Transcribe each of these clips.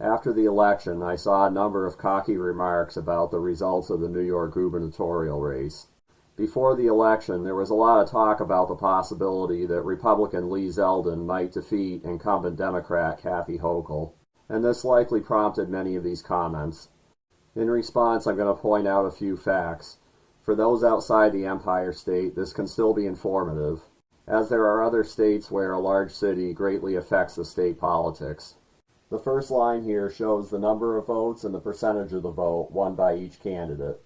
After the election, I saw a number of cocky remarks about the results of the New York gubernatorial race. Before the election, there was a lot of talk about the possibility that Republican Lee Zeldin might defeat incumbent Democrat Kathy Hochul, and this likely prompted many of these comments. In response, I'm going to point out a few facts. For those outside the Empire State, this can still be informative, as there are other states where a large city greatly affects the state politics. The first line here shows the number of votes and the percentage of the vote won by each candidate.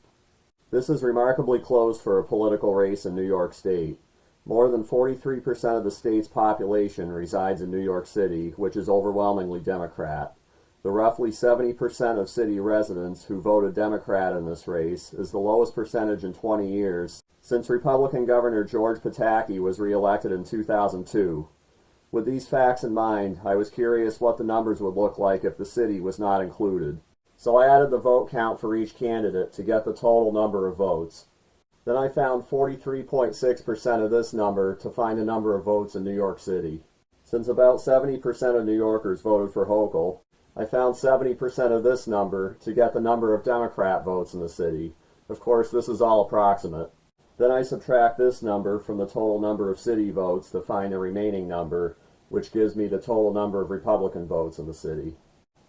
This is remarkably close for a political race in New York State. More than 43% of the state's population resides in New York City, which is overwhelmingly Democrat. The roughly 70% of city residents who voted Democrat in this race is the lowest percentage in 20 years since Republican Governor George Pataki was reelected in 2002. With these facts in mind, I was curious what the numbers would look like if the city was not included. So I added the vote count for each candidate to get the total number of votes. Then I found 43.6% of this number to find the number of votes in New York City. Since about 70% of New Yorkers voted for Hochul, I found 70% of this number to get the number of Democrat votes in the city. Of course, this is all approximate. Then I subtract this number from the total number of city votes to find the remaining number, which gives me the total number of Republican votes in the city.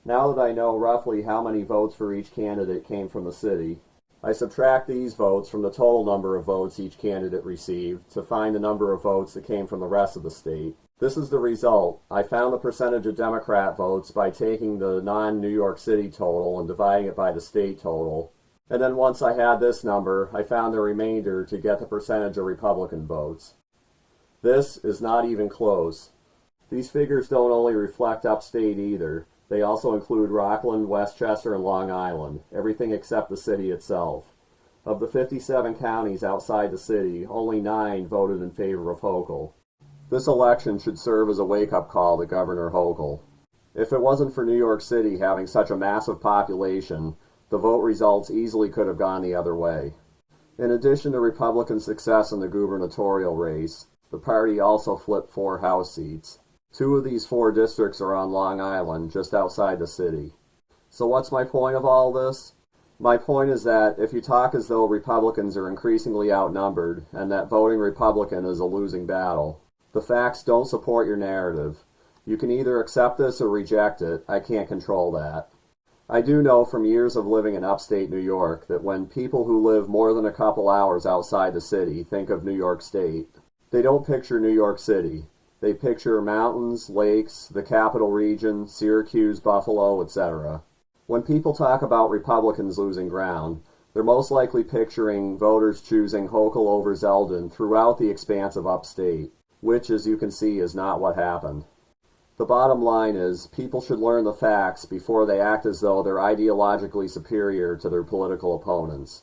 Now that I know roughly how many votes for each candidate came from the city, I subtract these votes from the total number of votes each candidate received to find the number of votes that came from the rest of the state. This is the result. I found the percentage of Democrat votes by taking the non-New York City total and dividing it by the state total. And then once I had this number, I found the remainder to get the percentage of Republican votes. This is not even close. These figures don't only reflect upstate either. They also include Rockland, Westchester, and Long Island, everything except the city itself. Of the 57 counties outside the city, only 9 voted in favor of Hochul. This election should serve as a wake-up call to Governor Hochul. If it wasn't for New York City having such a massive population, the vote results easily could have gone the other way. In addition to Republican success in the gubernatorial race, the party also flipped 4 House seats. 2 of these 4 districts are on Long Island, just outside the city. So what's my point of all this? My point is that if you talk as though Republicans are increasingly outnumbered and that voting Republican is a losing battle, the facts don't support your narrative. You can either accept this or reject it. I can't control that. I do know from years of living in upstate New York that when people who live more than a couple hours outside the city think of New York State, they don't picture New York City. They picture mountains, lakes, the capital region, Syracuse, Buffalo, etc. When people talk about Republicans losing ground, they're most likely picturing voters choosing Hochul over Zeldin throughout the expanse of upstate, which, as you can see, is not what happened. The bottom line is, people should learn the facts before they act as though they're ideologically superior to their political opponents.